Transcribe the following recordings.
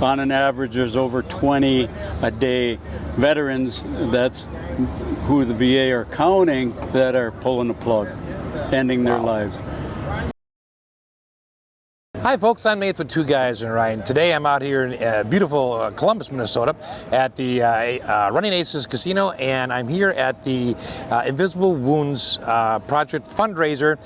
on an average, there's over 20 a day veterans. That's who the VA are counting that are pulling the plug, ending their lives. Hi folks, I'm Nate with Two Guys and Ryan. Today I'm out here in beautiful Columbus, Minnesota at the Running Aces Casino, and I'm here at the Invisible Wounds Project fundraiser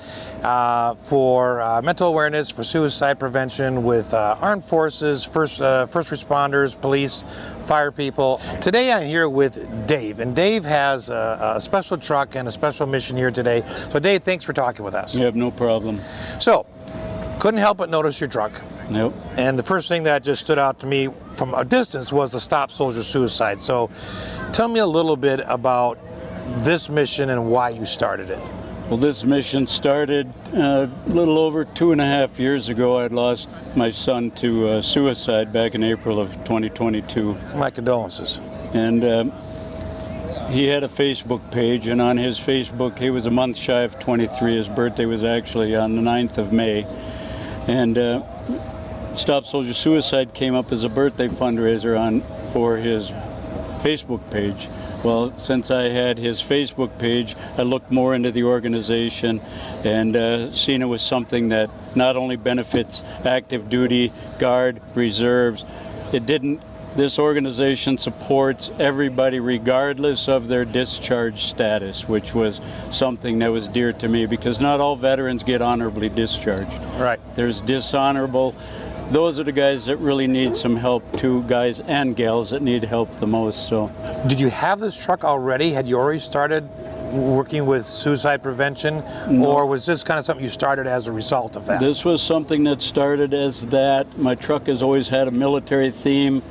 for mental awareness, for suicide prevention with armed forces, first responders, police, fire people. Today I'm here with Dave, and Dave has a special truck and a special mission here today. So Dave, thanks for talking with us. You have no problem. So, couldn't help but notice your truck. Nope. And the first thing that just stood out to me from a distance was the Stop Soldier Suicide. So tell me a little bit about this mission and why you started it. Well, this mission started a little over 2.5 years ago. I'd lost my son to suicide back in April of 2022. My condolences. And he had a Facebook page, and on his Facebook, he was a month shy of 23. His birthday was actually on the 9th of May. And Stop Soldier Suicide came up as a birthday fundraiser for his Facebook page. Well, since I had his Facebook page, I looked more into the organization and seen it was something that not only benefits active duty, Guard, reserves. This organization supports everybody regardless of their discharge status, which was something that was dear to me because not all veterans get honorably discharged. Right. There's dishonorable. Those are the guys that really need some help too, guys and gals that need help the most. So, did you have this truck already? Had you already started working with suicide prevention, or was this kind of something you started as a result of that? This was something that started as that. My truck has always had a military theme.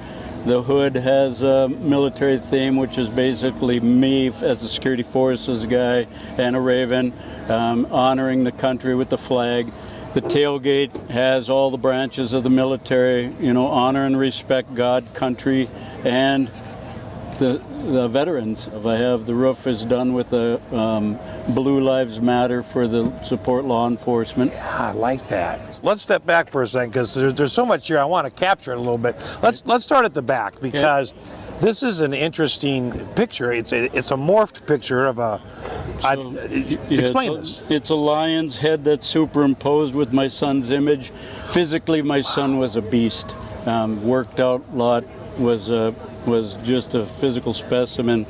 The hood has a military theme, which is basically me as a security forces guy and a Raven, honoring the country with the flag. The tailgate has all the branches of the military, honor and respect God, country, and the veterans. I have the roof is done with a Blue Lives Matter for the support law enforcement. Yeah, I like that. Let's step back for a second because there's so much here I want to capture it a little bit. Let's start at the back because this is an interesting picture. It's a morphed picture of a. Explain this. It's a lion's head that's superimposed with my son's image. Physically, my son was a beast. Worked out a lot. Was just a physical specimen.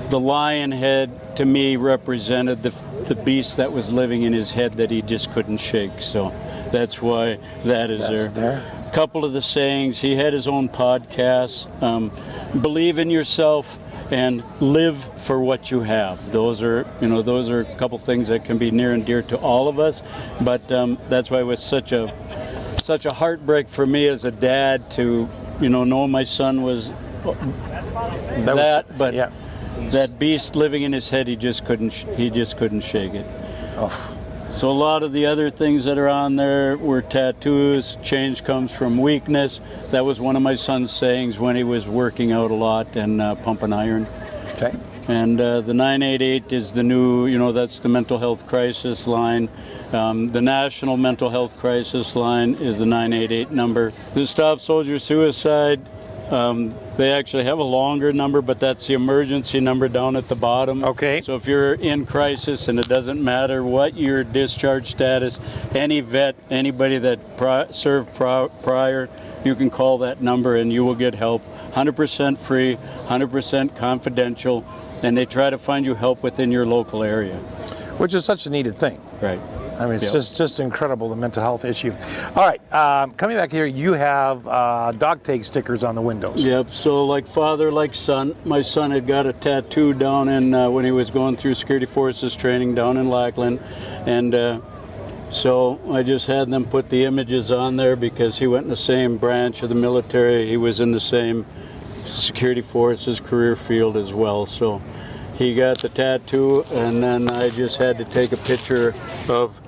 The lion head to me represented the beast that was living in his head that he just couldn't shake. So that's why that's there. A couple of the sayings, he had his own podcast, believe in yourself and live for what you have. Those are a couple things that can be near and dear to all of us, but that's why it was such a heartbreak for me as a dad to know my son was that beast living in his head. He just couldn't shake it. Oh. So a lot of the other things that are on there were tattoos. Change comes from weakness. That was one of my son's sayings when he was working out a lot and pumping iron. Okay. And the 988 is the new, that's the mental health crisis line. The National Mental Health Crisis line is the 988 number. The Stop Soldier Suicide, they actually have a longer number, but that's the emergency number down at the bottom. Okay. So if you're in crisis, and it doesn't matter what your discharge status, any vet, anybody that served prior, you can call that number and you will get help. 100% free, 100% confidential, and they try to find you help within your local area. Which is such a needed thing. Right. I mean, it's just incredible, the mental health issue. All right, coming back here, you have dog tag stickers on the windows. Yep, so like father, like son. My son had got a tattoo down in, when he was going through security forces training down in Lackland. And so I just had them put the images on there because he went in the same branch of the military. He was in the same security forces career field as well. So he got the tattoo, and then I just had to take a picture of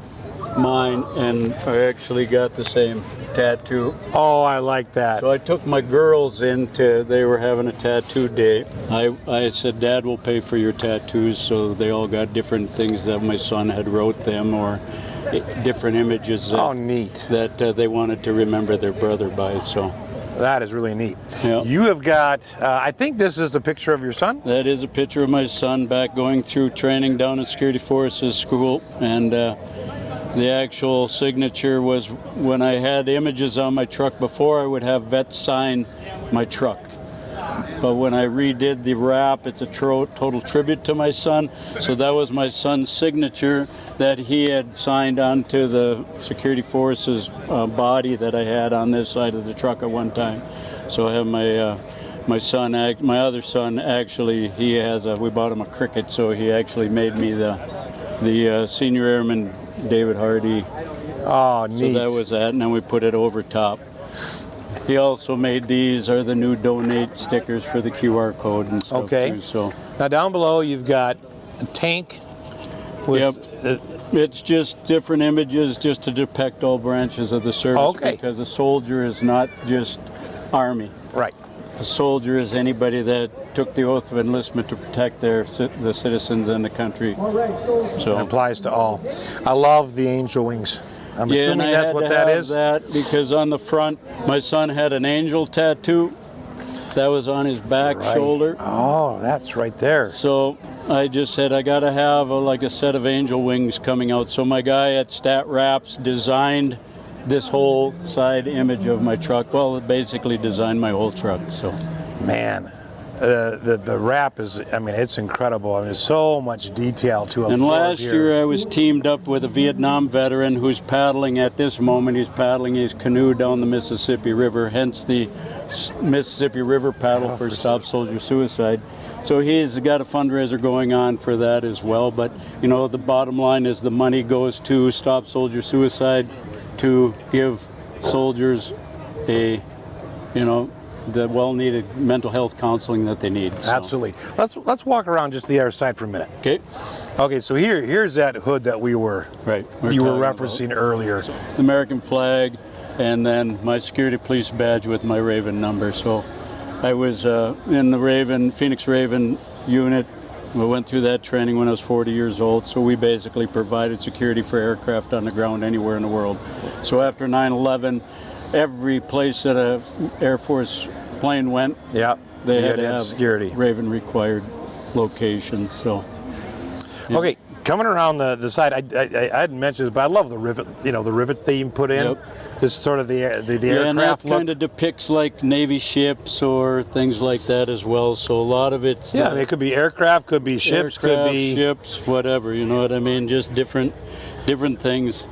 mine, and I actually got the same tattoo. Oh, I like that. So I took my girls they were having a tattoo day. I said, Dad will pay for your tattoos, so they all got different things that my son had wrote them, or different images neat. that they wanted to remember their brother by. So That is really neat. Yeah. You have got, I think this is a picture of your son? That is a picture of my son back going through training down at Security Forces School, and the actual signature was when I had images on my truck before, I would have vets sign my truck. But when I redid the wrap, it's a total tribute to my son. So that was my son's signature that he had signed onto the Security Forces body that I had on this side of the truck at one time. So I have my other son, actually, he has we bought him a Cricket, so he actually made me the Senior Airman David Hardy. Oh, neat. So that was that, and then we put it over top. He also made these are the new donate stickers for the QR code and stuff. Okay. Too, so Now down below you've got a tank with it's just different images just to depict all branches of the service. Okay. Because a soldier is not just Army. right. A soldier is anybody that took the oath of enlistment to protect the citizens and the country. So It applies to all. I love the angel wings. I'm yeah, assuming and I that's had what to that have is. that because on the front, my son had an angel tattoo that was on his back Right. shoulder. Oh, that's right there. So I just said I got to have like a set of angel wings coming out. So my guy at Stat Wraps designed this whole side image of my truck. Well, it basically designed my whole truck. So Man, the wrap is, I mean, it's incredible. I mean, there's so much detail to absorb and last here. year I was teamed up with a Vietnam veteran who's paddling at this moment. He's paddling his canoe down the Mississippi River, hence the Mississippi River Paddle for Stop Soldier Suicide. So he's got a fundraiser going on for that as well. But, you know, the bottom line is the money goes to Stop Soldier Suicide to give soldiers the well-needed mental health counseling that they need. So. Absolutely. Let's walk around just the other side for a minute. Okay. Okay, so here's that hood that you were referencing earlier. The American flag, and then my security police badge with my Raven number. So I was in the Phoenix Raven unit. I went through that training when I was 40 years old. So we basically provided security for aircraft on the ground anywhere in the world. So after 9/11, every place that a Air Force plane went, Yeah, they you had to have security. Raven required locations. So Okay, coming around the side, I hadn't mentioned this, but I love the rivet. You know, the rivets that you put in. Yep. This sort of the yeah, and that aircraft look. kind of depicts like Navy ships or things like that as well. So a lot of it's Yeah, I mean, it could be aircraft, could be ships, could aircraft, be ships, whatever. You know what I mean? Just different things.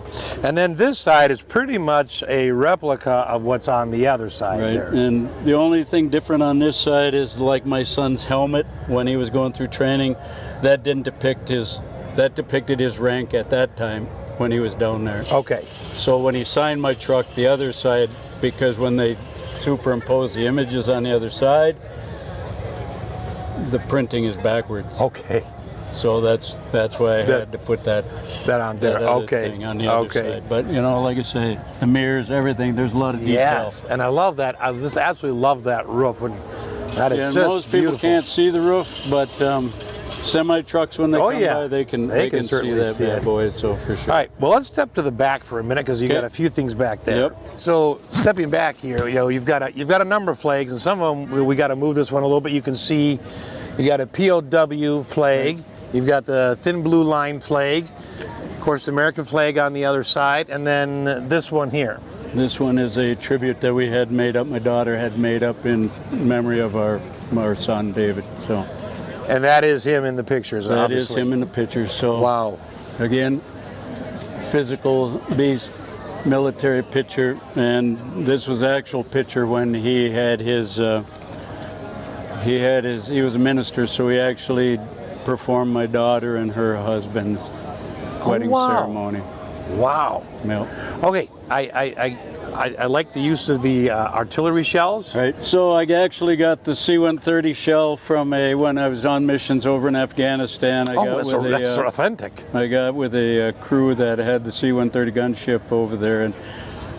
And then this side is pretty much a replica of what's on the other side Right. there. And the only thing different on this side is like my son's helmet when he was going through training. That depicted his rank at that time when he was down there. Okay. So when he signed my truck, the other side, because when they superimpose the images on the other side, the printing is backwards. Okay. So that's why I had to put that on there. that other Okay. thing on the other Okay. side. But you know, like I say, the mirrors, everything. There's a lot of detail. Yes, and I love that. I just absolutely love that roof. And that is Yeah, and just most people beautiful. can't see the roof, but semi trucks when they Oh, come yeah. by, they can They can see certainly that see bad it. boy. So for sure. All right, well, let's step to the back for a minute because you Okay. got a few things back there. Yep. So stepping back here, you know, you've got a number of flags, and some of them we got to move this one a little bit. You can see you got a POW flag, you've got the thin blue line flag, of course, the American flag on the other side, and then this one here. This one is a tribute that we had made up. My daughter had made up in memory of our son David. So And that is him in the pictures. that obviously. is him in the picture. So Wow. again, physical beast, military picture, and this was actual picture when he was a minister, so he actually performed my daughter and her husband's wedding wow. ceremony. Wow. Yep. Okay, I like the use of the artillery shells. Right. So I actually got the C-130 shell from when I was on missions over in Afghanistan. That's authentic. I got with a crew that had the C-130 gunship over there, and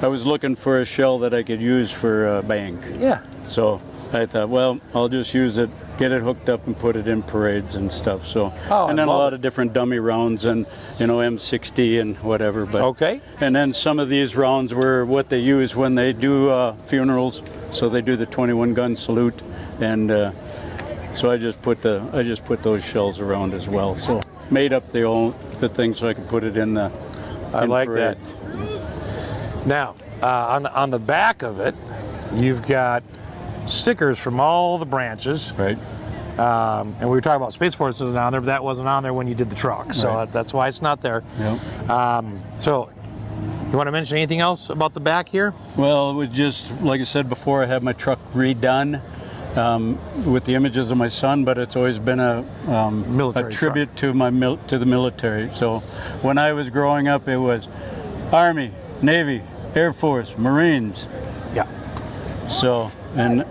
I was looking for a shell that I could use for a bank. Yeah. So I thought, well, I'll just use it, get it hooked up, and put it in parades and stuff. So, Oh, and then a I love lot it. of different dummy rounds and M60 and whatever. But Okay. And then some of these rounds were what they use when they do funerals. So they do the 21 gun salute, and so I just put those shells around as well. So made up the thing so I could put it in the. I in like parades. that. Now, on the back of it, you've got stickers from all the branches. Right. And we were talking about Space Force isn't on there, but that wasn't on there when you did the truck. So Right. that's why it's not there. Yep. So you want to mention anything else about the back here? Well, it was just like I said before. I had my truck redone with the images of my son, but it's always been a Military tribute to to the military. So when I was growing up, it was Army, Navy, Air Force, Marines. Yeah. So and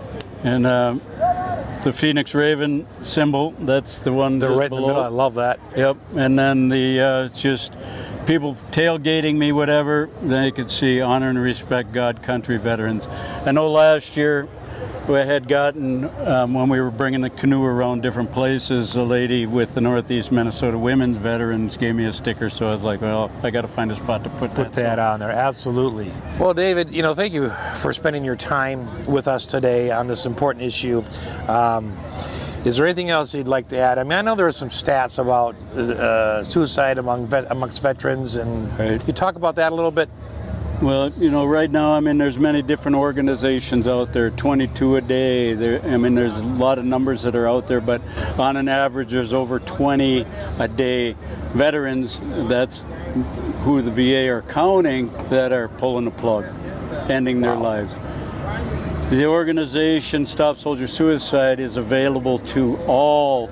the Phoenix Raven symbol. That's the one They're just right in the below. middle. I love that. Yep, and then the just people tailgating me, whatever, they could see honor and respect God, country, veterans. I know last year we had gotten, when we were bringing the canoe around different places, a lady with the Northeast Minnesota Women's Veterans gave me a sticker, so I was like, well, I got to find a spot to put that. Put that on there, absolutely. Well, David, thank you for spending your time with us today on this important issue. Is there anything else you'd like to add? I mean, I know there are some stats about suicide amongst veterans, and Right. you talk about that a little bit. Well, right now, I mean, there's many different organizations out there, 22 a day. There's a lot of numbers that are out there, but on an average, there's over 20 a day veterans. That's who the VA are counting that are pulling the plug, ending their lives. The organization Stop Soldier Suicide is available to all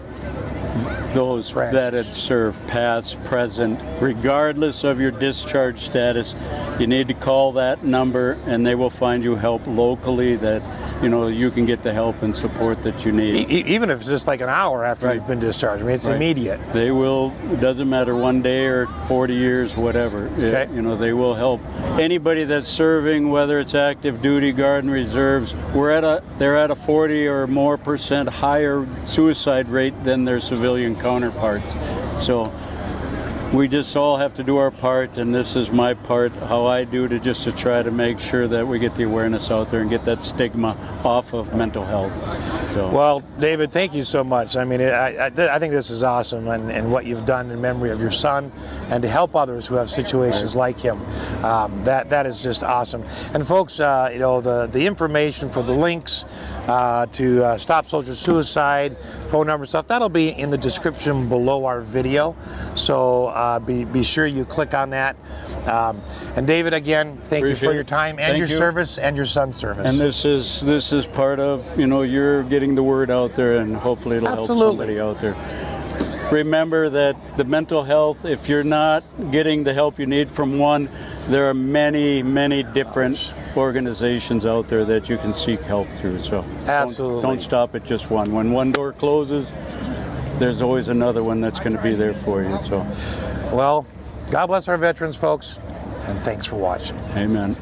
those Branches. that had served, past, present, regardless of your discharge status. You need to call that number and they will find you help locally that you can get the help and support that you need. Even if it's just like an hour after Right. you've been discharged. I mean, it's Right. immediate. They will, it doesn't matter, 1 day or 40 years, whatever. Okay. They will help anybody that's serving, whether it's active duty, guard, and reserves. They're at a 40 or more % higher suicide rate than their civilian counterparts. So we just all have to do our part, and this is my part, how I do to try to make sure that we get the awareness out there and get that stigma off of mental health. So. Well, David, thank you so much. I mean, I think this is awesome, and what you've done in memory of your son, and to help others who have situations like him. That is just awesome. And folks, the information for the links to Stop Soldier Suicide, phone number stuff, that'll be in the description below our video. So be sure you click on that. And David, again, thank you for Appreciate your it. time and Thank your you. service and your son's service. And this is part of, you're getting the word out there, and hopefully it'll Absolutely. help somebody out there. Remember that the mental health, if you're not getting the help you need from one, there are many, many different organizations out there that you can seek help through. So Absolutely. don't stop at just one. When one door closes, there's always another one that's going to be there for you. So, Well, God bless our veterans, folks, and thanks for watching. amen.